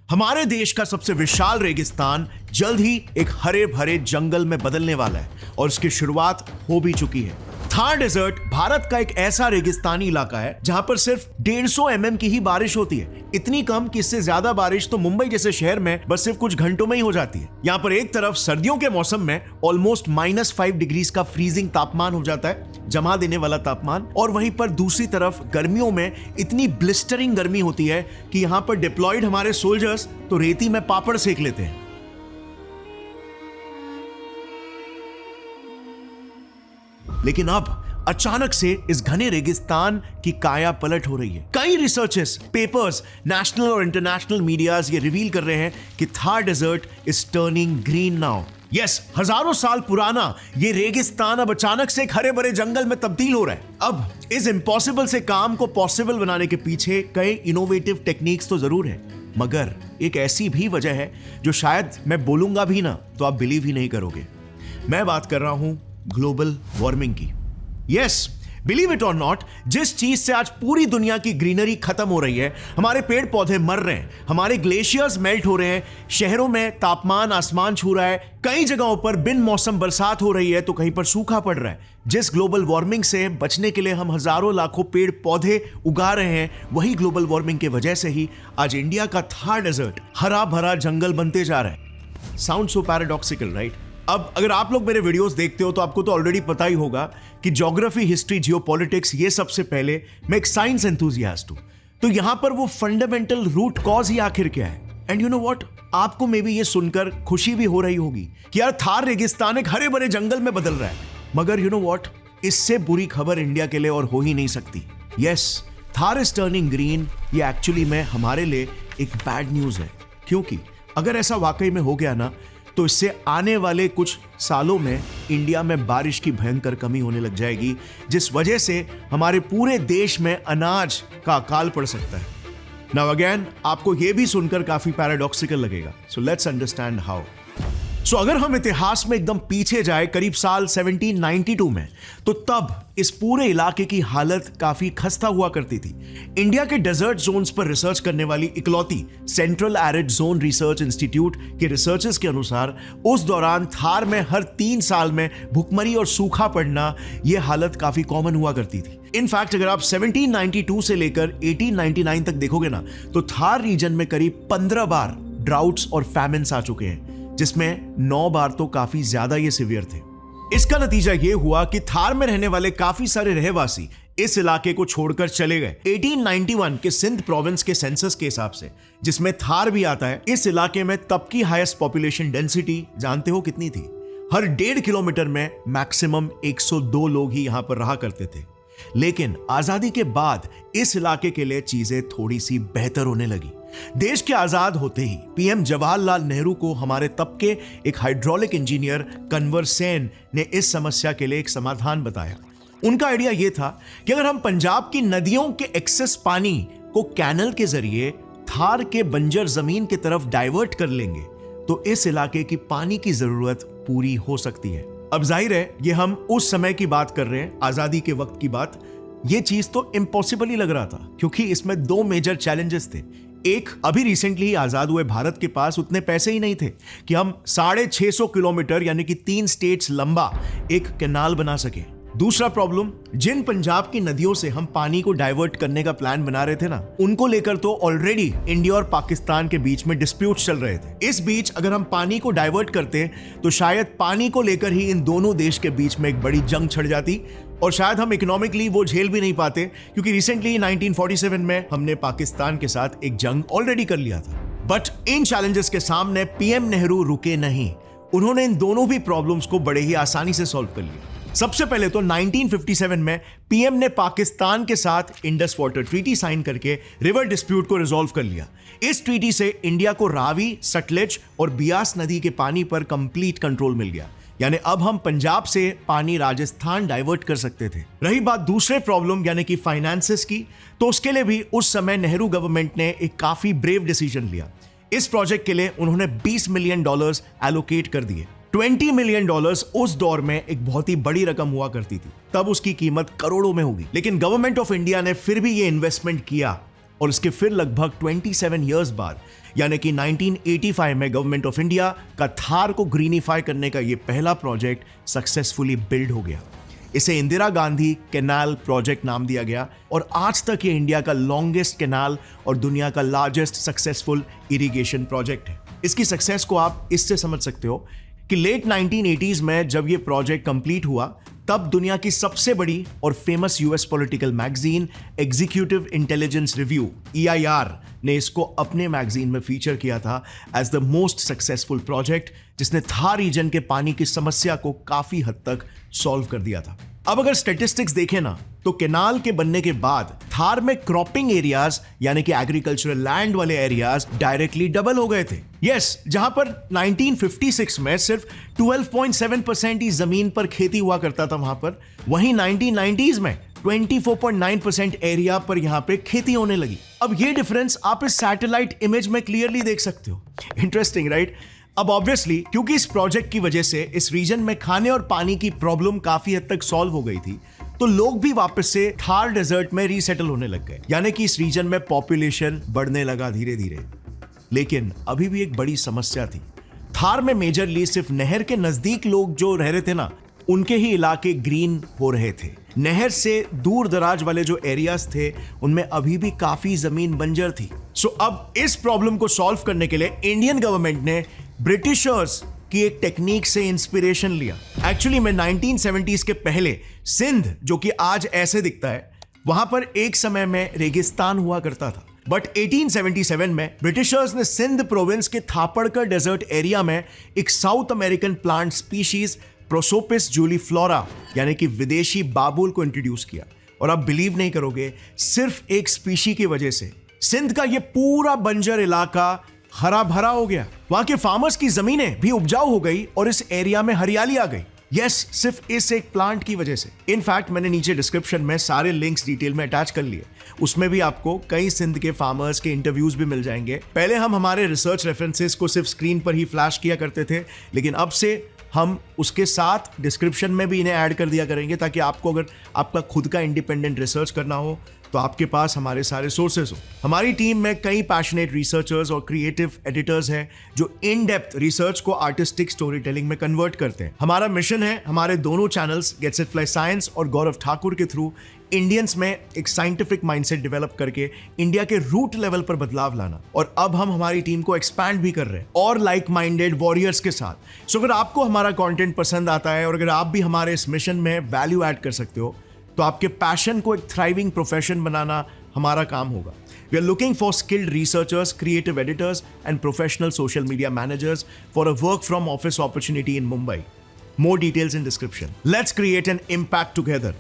हमारे देश का सबसे विशाल रेगिस्तान जल्द ही एक हरे भरे जंगल में बदलने वाला है और इसकी शुरुआत हो भी चुकी है। थार डेजर्ट भारत का एक ऐसा रेगिस्तानी इलाका है जहां पर सिर्फ 150 mm की ही बारिश होती है। इतनी कम कि इससे ज्यादा बारिश तो मुंबई जैसे शहर में बस सिर्फ कुछ घंटों में ही हो जाती है। यहाँ पर एक तरफ सर्दियों के मौसम में ऑलमोस्ट -5 डिग्रीज का फ्रीजिंग तापमान हो जाता है, जमा देने वाला तापमान, और वहीं पर दूसरी तरफ गर्मियों में इतनी ब्लिस्टरिंग गर्मी होती है कि यहाँ पर डिप्लॉयड हमारे सोल्जर्स तो रेती में पापड़ सेक लेते हैं। लेकिन अब अचानक से इस घने रेगिस्तान की काया पलट हो रही है। कई रिसर्चेस, पेपर्स, नेशनल और इंटरनेशनल मीडियाज ये रिवील कर रहे हैं कि Thar desert is turning green now. Yes, हजारों साल पुराना ये रेगिस्तान अब अचानक से एक हरे भरे जंगल में तब्दील हो रहा है। अब इस इम्पॉसिबल से काम को पॉसिबल बनाने के पीछे कई इनोवेटिव टेक्निक्स तो जरूर है, मगर एक ऐसी भी वजह है जो शायद मैं बोलूंगा भी ना तो आप बिलीव ही नहीं करोगे। मैं बात कर रहा हूं ग्लोबल वार्मिंग की। यस, बिलीव इट और नॉट, जिस चीज से आज पूरी दुनिया की ग्रीनरी खत्म हो रही है, हमारे पेड़ पौधे मर रहे हैं, हमारे ग्लेशियर्स मेल्ट हो रहे हैं, शहरों में तापमान आसमान छू रहा है, कई जगहों पर बिन मौसम बरसात हो रही है तो कहीं पर सूखा पड़ रहा है। जिस ग्लोबल वार्मिंग से बचने के लिए हम हजारों लाखों पेड़ पौधे उगा रहे हैं, वही ग्लोबल वार्मिंग की वजह से ही आज इंडिया का थार डेजर्ट हरा भरा जंगल बनते जा रहा है। Sound so paradoxical, right? अब अगर आप लोग मेरे वीडियोस देखते हो तो आपको तो ऑलरेडी पता ही होगा कि ज्योग्राफी, हिस्ट्री, जियोपॉलिटिक्स, ये सबसे पहले मैं एक साइंस एंथुसियास्ट हूं। तो यहां पर वो फंडामेंटल रूट कॉज ही आखिर क्या है? एंड यू नो व्हाट, आपको मे बी ये सुनकर खुशी भी हो रही होगी कि यार थार रेगिस्तान एक हरे भरे जंगल में बदल रहा है, मगर यू नो व्हाट, इससे बुरी खबर इंडिया के लिए और हो ही नहीं सकती। Yes, Thar is turning green, ये एक्चुअली में हमारे लिए एक बैड न्यूज है, क्योंकि अगर ऐसा वाकई में हो गया ना तो इससे आने वाले कुछ सालों में इंडिया में बारिश की भयंकर कमी होने लग जाएगी, जिस वजह से हमारे पूरे देश में अनाज का अकाल पड़ सकता है। नाउ अगेन, आपको यह भी सुनकर काफी पैराडॉक्सिकल लगेगा, सो लेट्स अंडरस्टैंड हाउ। सो अगर हम इतिहास में एकदम पीछे जाए करीब साल 1792 में, तो तब इस पूरे इलाके की हालत काफी खस्ता हुआ करती थी। इंडिया के डेजर्ट जोन्स पर रिसर्च करने वाली इकलौती central arid zone research institute के रिसर्चर्स के अनुसार उस दौरान थार में हर 3 साल में भुखमरी और सूखा पड़ना, यह हालत काफी कॉमन हुआ करती थी। इनफैक्ट अगर आप 1792 से लेकर 1899 तक देखोगे ना, तो थार रीजन में करीब 15 बार ड्राउट्स और फैमिन्स आ चुके हैं, जिसमें 9 बार तो काफी ज्यादा ये सिवियर थे। इसका नतीजा ये हुआ कि थार में रहने वाले काफी सारे रहवासी इस इलाके को छोड़कर चले गए। 1891 के सिंध प्रोविंस के सेंसस के हिसाब से, जिसमें थार भी आता है, इस इलाके में तब की हाईएस्ट पॉपुलेशन डेंसिटी जानते हो कितनी थी? हर 1.5 किलोमीटर में मैक्सिमम 102 लोग ही यहां पर रहा करते थे। लेकिन आजादी के बाद इस इलाके के लिए चीजें थोड़ी सी बेहतर होने लगी। देश के आजाद होते ही पीएम जवाहरलाल नेहरू को हमारे तब के एक हाइड्रोलिक इंजीनियर कंवर सेन ने इस समस्या के लिए एक समाधान बताया। उनका आइडिया यह था कि अगर हम पंजाब की नदियों के एक्सेस पानी को कैनल के जरिए थार के बंजर जमीन की तरफ डाइवर्ट कर लेंगे तो इस इलाके की पानी की जरूरत पूरी हो सकती है। अब जाहिर है ये हम उस समय की बात कर रहे हैं, आजादी के वक्त की बात। ये चीज तो इम्पॉसिबल ही लग रहा था, क्योंकि इसमें 2 मेजर चैलेंजेस थे। एक, अभी रिसेंटली ही आजाद हुए भारत के पास उतने पैसे ही नहीं थे कि हम 650 किलोमीटर यानी कि 3 स्टेट्स लंबा एक कैनाल बना सके। दूसरा प्रॉब्लम, जिन पंजाब की नदियों से हम पानी को डाइवर्ट करने का प्लान बना रहे थे ना, उनको लेकर तो ऑलरेडी इंडिया और पाकिस्तान के बीच में डिस्प्यूट्स चल रहे थे। इस बीच अगर हम पानी को डाइवर्ट करते तो शायद पानी को लेकर ही इन दोनों देश के बीच में एक बड़ी जंग छिड़ जाती, और शायद हम इकोनॉमिकली वो झेल भी नहीं पाते, क्योंकि रिसेंटली 1947 में हमने पाकिस्तान के साथ एक जंग ऑलरेडी कर लिया था। बट इन चैलेंजेस के सामने पीएम नेहरू रुके नहीं। उन्होंने इन दोनों भी प्रॉब्लम्स को बड़े ही आसानी से सॉल्व कर लिया। सबसे पहले तो 1957 में पीएम ने पाकिस्तान के साथ इंडस वाटर ट्रीटी साइन करके रिवर डिस्प्यूट को रिजॉल्व कर लिया। इस ट्रीटी से इंडिया को रावी, सतलज और बियास नदी के पानी पर कंप्लीट कंट्रोल मिल गया, यानी अब हम पंजाब से पानी राजस्थान डाइवर्ट कर सकते थे। रही बात दूसरे प्रॉब्लम यानी कि फाइनेंसेस की, तो उसके लिए भी उस समय नेहरू गवर्नमेंट ने एक काफी ब्रेव डिसीजन लिया। इस प्रोजेक्ट के लिए उन्होंने $20 मिलियन एलोकेट कर दिए। $20 मिलियन उस दौर में एक बहुत ही बड़ी रकम हुआ करती थी, तब उसकी कीमत करोड़ों में होगी। लेकिन गवर्नमेंट ऑफ इंडिया ने फिर भी ये इन्वेस्टमेंट किया और इसके फिर लगभग 27 इयर्स बाद यानी कि 1985 में गवर्नमेंट ऑफ इंडिया का थार को ग्रीनिफाई करने का ये पहला प्रोजेक्ट सक्सेसफुली बिल्ड हो गया। इसे इंदिरा गांधी कैनाल प्रोजेक्ट नाम दिया गया और आज तक ये इंडिया का लॉन्गेस्ट कैनाल और दुनिया का लार्जेस्ट सक्सेसफुल इरिगेशन प्रोजेक्ट है। इसकी सक्सेस को आप इससे समझ सकते हो कि लेट 1980s में जब ये प्रोजेक्ट कंप्लीट हुआ तब दुनिया की सबसे बड़ी और famous US political magazine executive intelligence review EIR ने इसको अपने मैगजीन में फीचर किया था as the most successful project, जिसने थार रीजन के पानी की समस्या को काफी हद तक सॉल्व कर दिया था। अब अगर स्टैटिस्टिक्स देखें ना तो कैनाल के बनने के बाद थार में क्रॉपिंग एरियाज यानी कि एग्रीकल्चरल लैंड वाले एरियाज डायरेक्टली डबल हो गए थे। यस, जहां पर 1956 में सिर्फ 12.7% ही जमीन पर खेती हुआ करता था वहां पर, वहीं 1990s में 24.9% एरिया पर यहां पे खेती होने लगी। अब ये डिफरेंस आप इस सैटेलाइट इमेज में क्लियरली देख सकते हो। Interesting right? अब ऑब्वियसली क्योंकि इस प्रोजेक्ट की वजह से इस रीजन में खाने और पानी की प्रॉब्लम काफी हद तक सॉल्व हो गई थी, तो लोग भी वापस से थार डेजर्ट में रीसेटल होने लग गए, यानी कि इस रीजन में पॉपुलेशन बढ़ने लगा धीरे धीरे। लेकिन अभी भी एक बड़ी समस्या थी। थार में मेजरली सिर्फ नहर के नजदीक लोग जो रह रहे थे ना, उनके ही इलाके ग्रीन हो रहे थे। नहर से दूर दराज वाले जो एरियाज थे उनमें अभी भी काफी जमीन बंजर थी। सो अब इस प्रॉब्लम को सॉल्व करने के लिए इंडियन गवर्नमेंट ने ब्रिटिशर्स की एक टेक्निक से इंस्पिरेशन लिया। एक्चुअली में 1970s के पहले सिंध, जो कि आज ऐसे दिखता है, वहां पर एक समय में रेगिस्तान हुआ करता था। बट 1877 में ब्रिटिशर्स ने सिंध प्रोविंस के थापड़कर डेजर्ट एरिया में एक south American plant species Prosopis जूलीफ्लोरा यानी कि विदेशी बाबुल को इंट्रोड्यूस किया। और आप बिलीव नहीं करोगे, सिर्फ एक स्पीशी की वजह से सिंध का ये पूरा बंजर इलाका हरा भरा हो गया। वहां के फार्मर्स की जमीनें भी उपजाऊ हो गई और इस एरिया में हरियाली आ गई। यस, सिर्फ इस एक प्लांट की वजह से। इनफैक्ट मैंने नीचे डिस्क्रिप्शन में सारे लिंक्स डिटेल में अटैच कर लिए, उसमें भी आपको कई सिंध के फार्मर्स के इंटरव्यूज भी मिल जाएंगे। पहले हम हमारे रिसर्च रेफरेंसेस को सिर्फ स्क्रीन पर ही फ्लैश किया करते थे, लेकिन अब से हम उसके साथ डिस्क्रिप्शन में भी इन्हें ऐड कर दिया करेंगे, ताकि आपको अगर आपका खुद का इंडिपेंडेंट रिसर्च करना हो तो आपके पास हमारे सारे सोर्सेज हो। हमारी टीम में कई पैशनेट रिसर्चर्स और क्रिएटिव एडिटर्स हैं जो इन डेप्थ रिसर्च को आर्टिस्टिक स्टोरी टेलिंग में कन्वर्ट करते हैं। हमारा मिशन है हमारे दोनों channels gets it fly science और गौरव ठाकुर के थ्रू इंडियंस में एक साइंटिफिक माइंडसेट डेवलप करके इंडिया के रूट लेवल पर बदलाव लाना। और अब हम हमारी टीम को एक्सपैंड भी कर रहे हैं और लाइक माइंडेड वॉरियर्स के साथ। सो अगर आपको हमारा कंटेंट पसंद आता है और अगर आप भी हमारे इस मिशन में वैल्यू ऐड कर सकते हो, तो आपके पैशन को एक थ्राइविंग प्रोफेशन बनाना हमारा काम होगा। We are looking for skilled researchers, creative editors and professional social media managers for a work from office opportunity in Mumbai. More details in description. Let's create an impact together.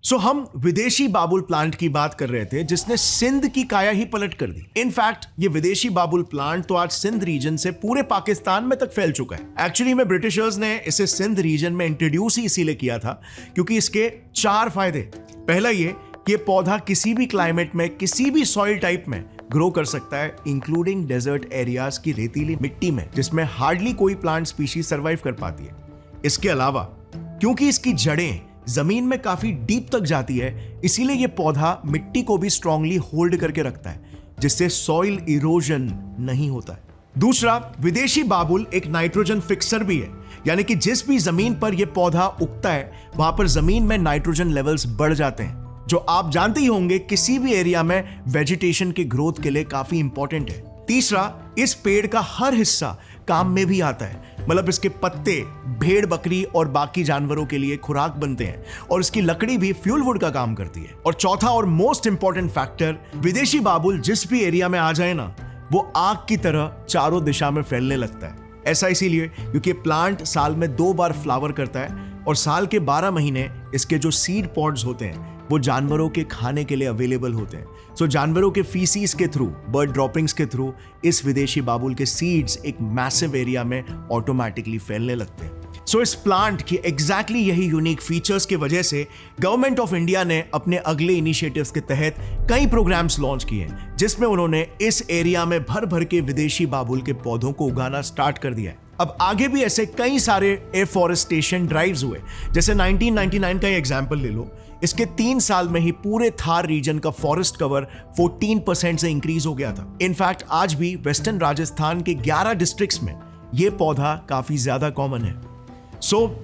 So हम विदेशी बाबुल plant की बात कर रहे थे जिसने सिंध की काया ही पलट कर दी। इनफैक्ट ये विदेशी बाबुल प्लांट तो आज सिंध रीजन से पूरे पाकिस्तान में तक फैल चुका है। एक्चुअली में ब्रिटिशर्स ने इसे सिंध रीजन में इंट्रोड्यूस ही इसीलिए किया था क्योंकि इसके 4 फायदे। पहला ये कि ये पौधा किसी भी क्लाइमेट में किसी भी सॉइल टाइप में ग्रो कर सकता है, इंक्लूडिंग डेजर्ट एरियाज की रेतीली मिट्टी में जिसमें हार्डली कोई प्लांट स्पीशीज सर्वाइव कर पाती है। इसके अलावा क्योंकि इसकी जड़ें जमीन में काफी डीप तक जाती है, इसीलिए यह पौधा मिट्टी को भी स्ट्रांगली होल्ड करके रखता है, जिससे सॉइल इरोजन नहीं होता है। दूसरा, विदेशी बाबुल एक नाइट्रोजन फिक्सर भी है, यानी कि जिस भी जमीन पर यह पौधा उगता है वहां पर जमीन में नाइट्रोजन लेवल्स बढ़ जाते हैं, जो आप जानते ही होंगे किसी भी एरिया में वेजिटेशन के ग्रोथ के लिए काफी इंपॉर्टेंट है। तीसरा, इस पेड़ का हर हिस्सा काम में भी आता है, मतलब इसके पत्ते भेड़, बकरी और बाकी जानवरों के लिए खुराक बनते हैं और इसकी लकड़ी भी फ्यूल वुड का काम करती है। और चौथा और मोस्ट इंपॉर्टेंट फैक्टर, विदेशी बाबुल जिस भी एरिया में आ जाए ना, वो आग की तरह चारों दिशा में फैलने लगता है। ऐसा इसीलिए क्योंकि प्लांट साल में 2 बार फ्लावर करता है और साल के 12 महीने इसके जो सीड पॉड्स होते हैं वो जानवरों के खाने के लिए अवेलेबल होते हैं। सो जानवरों के फीसीज के थ्रू, बर्ड ड्रॉपिंग्स के थ्रू इस विदेशी बाबुल के सीड्स एक मैसिव एरिया में ऑटोमेटिकली फैलने लगते हैं। सो इस प्लांट की एग्जैक्टली यही यूनिक फीचर्स की वजह से गवर्नमेंट ऑफ इंडिया ने अपने अगले इनिशिएटिव्स के तहत कई प्रोग्राम्स लॉन्च किए हैं, जिसमें उन्होंने इस एरिया में भर भर के विदेशी बाबुल के पौधों को उगाना स्टार्ट कर दिया है। अब आगे भी ऐसे कई सारे एफॉरेस्टेशन ड्राइव्स हुए, जैसे 1999 का एग्जाम्पल ले लो। इसके 3 साल में ही पूरे थार रीजन का फॉरेस्ट कवर 14% से इंक्रीज हो गया था। इनफैक्ट आज भी वेस्टर्न राजस्थान के 11 डिस्ट्रिक्ट्स में यह पौधा काफी ज्यादा कॉमन है।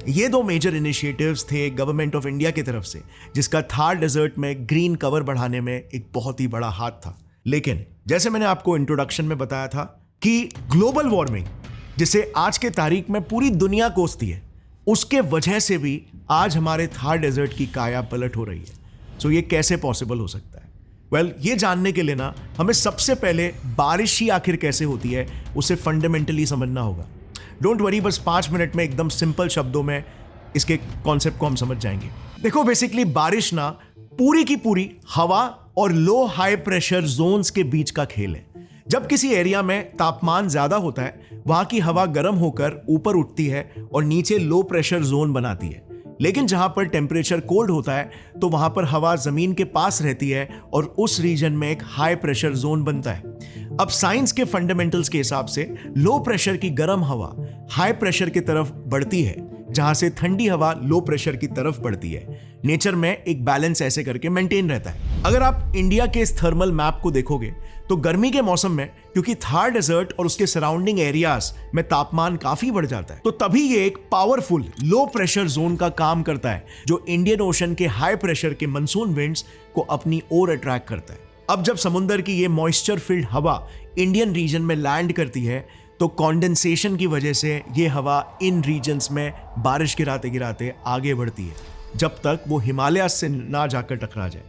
ये 2 मेजर इनिशिएटिव्स थे गवर्नमेंट ऑफ इंडिया की तरफ से, जिसका थार डेजर्ट में ग्रीन कवर बढ़ाने में एक बहुत ही बड़ा हाथ था। लेकिन जैसे मैंने आपको इंट्रोडक्शन में बताया था कि ग्लोबल वार्मिंग, जिसे आज के तारीख में पूरी दुनिया कोसती है, उसके वजह से भी आज हमारे थार डेजर्ट की काया पलट हो रही है। ये कैसे पॉसिबल हो सकता है? ये जानने के लिए ना हमें सबसे पहले बारिश ही आखिर कैसे होती है उसे फंडामेंटली समझना होगा। डोंट वरी, बस 5 मिनट में एकदम सिंपल शब्दों में इसके कॉन्सेप्ट को हम समझ जाएंगे। देखो, बेसिकली बारिश ना पूरी की पूरी हवा और लो हाई प्रेशर जोन्स के बीच का खेल है। जब किसी एरिया में तापमान ज्यादा होता है, वहां की हवा गर्म होकर ऊपर उठती है और नीचे लो प्रेशर जोन बनाती है। लेकिन जहां पर टेम्परेचर कोल्ड होता है, तो वहां पर हवा जमीन के पास रहती है और उस रीजन में एक हाई प्रेशर जोन बनता है। अब साइंस के फंडामेंटल्स के हिसाब से लो प्रेशर की गर्म हवा हाई प्रेशर की तरफ बढ़ती है, जहां से ठंडी हवा लो प्रेशर की तरफ बढ़ती है। नेचर में एक बैलेंस ऐसे करके मेंटेन रहता है। अगर आप इंडिया के इस थर्मल मैप को देखोगे, तो गर्मी के मौसम में क्योंकि थार डेजर्ट और उसके सराउंडिंग एरियाज में तापमान काफी बढ़ जाता है, तो तभी ये एक पावरफुल लो प्रेशर जोन का काम करता है, जो इंडियन ओशन के हाई प्रेशर के मानसून विंड्स को अपनी ओर अट्रैक्ट करता है। अब जब समुद्र की ये मॉइस्चर फिल्ड हवा इंडियन रीजन में लैंड करती है, तो कॉन्डेंसेशन की वजह से ये हवा इन रीजन्स में बारिश गिराते गिराते आगे बढ़ती है, जब तक वो हिमालय से ना जाकर टकरा जाए।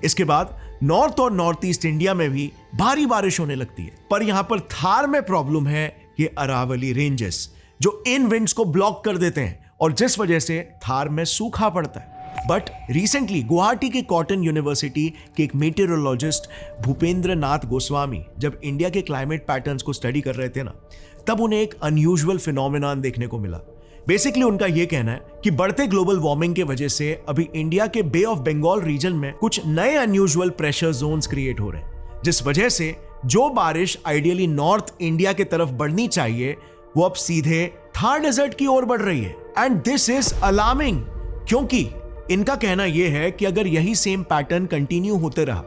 इसके बाद नॉर्थ और नॉर्थ ईस्ट इंडिया में भी भारी बारिश होने लगती है। पर यहां पर थार में प्रॉब्लम है ये अरावली रेंजेस, जो इन विंड्स को ब्लॉक कर देते हैं और जिस वजह से थार में सूखा पड़ता है। बट रिसेंटली गुवाहाटी की कॉटन यूनिवर्सिटी के एक मेटेरोलॉजिस्ट भूपेंद्र नाथ गोस्वामी जब इंडिया के क्लाइमेट पैटर्न्स को स्टडी कर रहे थे ना, तब उन्हें एक अनयूजुअल फिनोमेनन देखने को मिला। बेसिकली उनका यह कहना है कि बढ़ते ग्लोबल वार्मिंग के वजह से अभी इंडिया के बे ऑफ बंगाल रीजन में कुछ नए अनयूजुअल प्रेशर जोन्स क्रिएट हो रहे हैं, जिस वजह से जो बारिश आइडियली नॉर्थ इंडिया की तरफ बढ़नी चाहिए, वो अब सीधे थार डेजर्ट की ओर बढ़ रही है। एंड दिस इज अलार्मिंग, क्योंकि इनका कहना यह है कि अगर यही सेम पैटर्न कंटिन्यू होते रहा,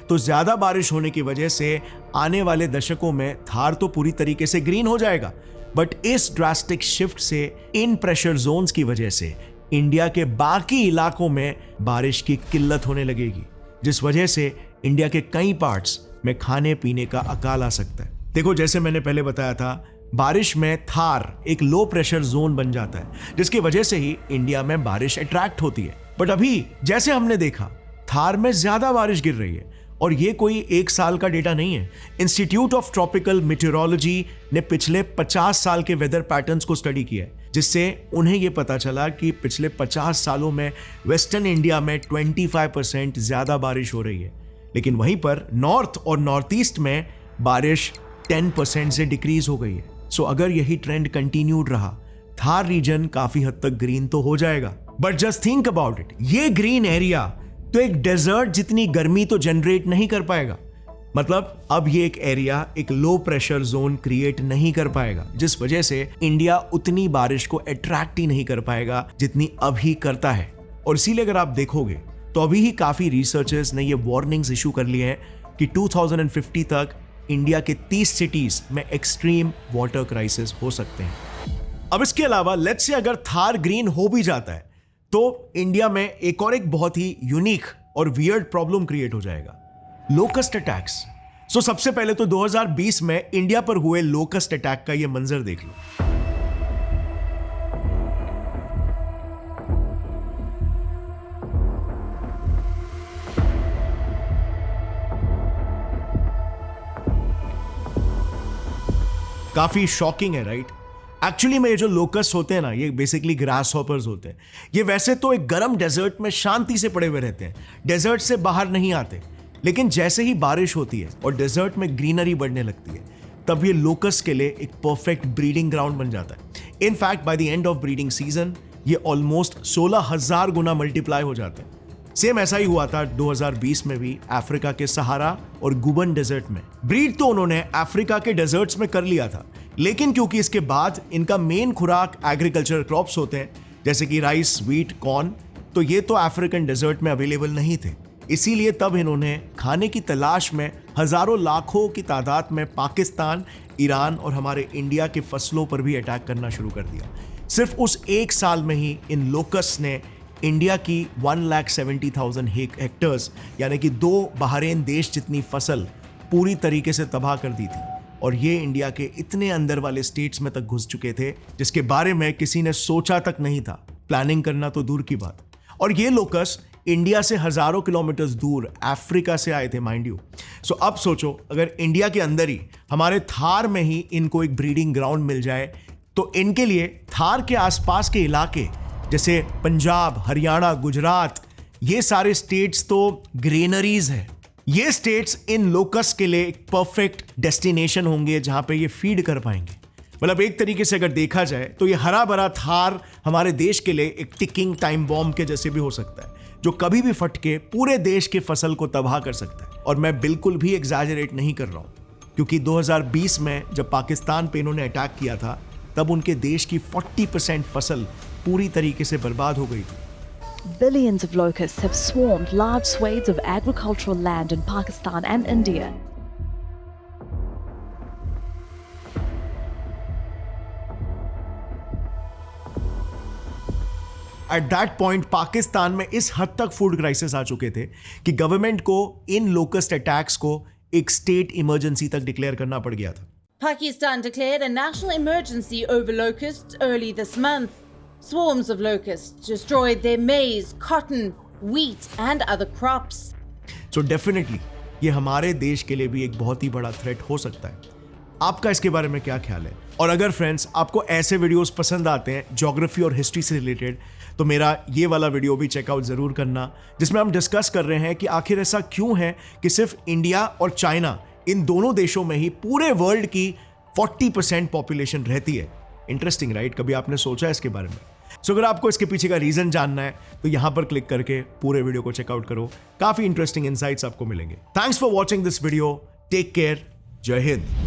तो ज्यादा बारिश होने की वजह से आने वाले दशकों में थार तो पूरी तरीके से ग्रीन हो जाएगा, बट इस ड्रास्टिक शिफ्ट से इन प्रेशर जोन्स की वजह से इंडिया के बाकी इलाकों में बारिश की किल्लत होने लगेगी, जिस वजह से इंडिया के कई पार्ट्स में खाने पीने का अकाल आ सकता है। देखो, जैसे मैंने पहले बताया था, बारिश में थार एक लो प्रेशर जोन बन जाता है, जिसकी वजह से ही इंडिया में बारिश अट्रैक्ट होती है। बट अभी जैसे हमने देखा, थार में ज्यादा बारिश गिर रही है, और ये कोई 1 साल का डेटा नहीं है। इंस्टीट्यूट ऑफ ट्रॉपिकल मेटेरोलॉजी ने पिछले 50 साल के वेदर पैटर्न्स को स्टडी किया है, जिससे उन्हें ये पता चला कि पिछले 50 सालों में वेस्टर्न इंडिया में 25% ज्यादा बारिश हो रही है, लेकिन वहीं पर नॉर्थ और नॉर्थ ईस्ट में बारिश 10% से डिक्रीज हो गई है। अगर यही ट्रेंड कंटिन्यूड रहा, थार रीजन काफी हद तक ग्रीन तो हो जाएगा। But just think about it, ये ग्रीन एरिया तो एक डेजर्ट जितनी गर्मी तो जनरेट नहीं कर पाएगा। मतलब अब ये एक एरिया एक लो प्रेशर जोन क्रिएट नहीं कर पाएगा, जिस वजह से इंडिया उतनी बारिश को अट्रैक्ट ही नहीं कर पाएगा जितनी अभी करता है। और इसीलिए अगर आप देखोगे तो अभी ही काफी रिसर्चर्स ने ये वार्निंग्स इशू कर लिए हैं कि 2050 तक इंडिया के 30 सिटीज में एक्सट्रीम वाटर क्राइसिस हो सकते हैं। अब इसके अलावा लेट्स से अगर थार ग्रीन हो भी जाता है, तो इंडिया में एक बहुत ही यूनिक और वियर्ड प्रॉब्लम क्रिएट हो जाएगा, लोकस्ट अटैक्स। सबसे पहले तो 2020 में इंडिया पर हुए लोकस्ट अटैक का ये मंजर देख लो। काफी शॉकिंग है, राइट? एक्चुअली में ये जो लोकस्ट होते हैं ना, ये बेसिकली ग्रास हॉपर्स होते हैं। ये वैसे तो एक गर्म डेजर्ट में शांति से पड़े हुए रहते हैं, डेजर्ट से बाहर नहीं आते, लेकिन जैसे ही बारिश होती है और डेजर्ट में ग्रीनरी बढ़ने लगती है, तब ये लोकस्ट के लिए एक परफेक्ट ब्रीडिंग ग्राउंड बन जाता है। In fact by the end of breeding season ये ऑलमोस्ट 16,000 गुना मल्टीप्लाई हो जाते हैं। सेम ऐसा ही हुआ था 2020 में भी अफ्रीका के सहारा और गुबन डेजर्ट में। ब्रीड तो उन्होंने अफ्रीका के डेजर्ट्स में कर लिया था, लेकिन क्योंकि इसके बाद इनका मेन खुराक एग्रीकल्चर क्रॉप्स होते हैं जैसे कि राइस, व्हीट, कॉर्न, तो ये तो अफ्रीकन डेजर्ट में अवेलेबल नहीं थे। इसीलिए तब इन्होंने खाने की तलाश में हजारों लाखों की तादाद में पाकिस्तान, ईरान और हमारे इंडिया के फसलों पर भी अटैक करना शुरू कर दिया। सिर्फ उस एक साल में ही इन लोकस्ट ने इंडिया की 1,70,000 हेक्टर्स यानी कि 2 बहरीन देश जितनी फसल पूरी तरीके से तबाह कर दी थी। और ये इंडिया के इतने अंदर वाले स्टेट्स में तक घुस चुके थे जिसके बारे में किसी ने सोचा तक नहीं था, प्लानिंग करना तो दूर की बात। और ये लोकस इंडिया से हजारों किलोमीटर्स दूर अफ्रीका से आए थे, माइंड यू। सो अब सोचो, अगर इंडिया के अंदर ही हमारे थार में ही इनको एक ब्रीडिंग ग्राउंड मिल जाए तो इनके लिए थार के आसपास के इलाके जैसे पंजाब, हरियाणा, गुजरात, ये सारे स्टेट्स तो ग्रेनरीज है। ये स्टेट्स इन लोकस के लिए एक परफेक्ट डेस्टिनेशन होंगे जहां पे ये फीड कर पाएंगे। मतलब एक तरीके से अगर देखा जाए तो ये हरा भरा थार हमारे देश के लिए एक टिकिंग टाइम बॉम्ब के जैसे भी हो सकता है, जो कभी भी फट के पूरे देश के फसल को तबाह कर सकता है। और मैं बिल्कुल भी एग्जैजरेट नहीं कर रहा हूं, क्योंकि 2020 में जब पाकिस्तान पे इन्होंने अटैक किया था तब उनके देश की 40% फसल पूरी तरीके से बर्बाद हो गई थी। Billions of locusts have swarmed large swathes of agricultural land in Pakistan and India. At that point, Pakistan में इस हद तक फूड क्राइसिस आ चुके थे कि गवर्नमेंट को इन लोकस्ट अटैक्स को एक स्टेट इमरजेंसी तक डिक्लेयर करना पड़ गया था। Pakistan declared a national emergency over locusts early this month. Swarms of locusts destroyed their maize, cotton, wheat and other crops. So definitely ये हमारे देश के लिए भी एक बहुत ही बड़ा थ्रेट हो सकता है। आपका इसके बारे में क्या ख्याल है? और अगर फ्रेंड्स आपको ऐसे वीडियोस पसंद आते हैं ज्योग्राफी और हिस्ट्री से रिलेटेड, तो मेरा ये वाला वीडियो भी चेकआउट ज़रूर करना, जिसमें हम डिस्कस कर रहे हैं कि आखिर ऐसा क्यों है कि सिर्फ इंडिया और चाइना, इन दोनों देशों में ही पूरे वर्ल्ड की 40% पॉपुलेशन रहती है। Interesting right? कभी आपने सोचा है इसके बारे में? सो अगर आपको इसके पीछे का रीजन जानना है तो यहां पर क्लिक करके पूरे वीडियो को चेकआउट करो, काफी इंटरेस्टिंग इनसाइट्स आपको मिलेंगे। Thanks for watching this video, take care, जय हिंद।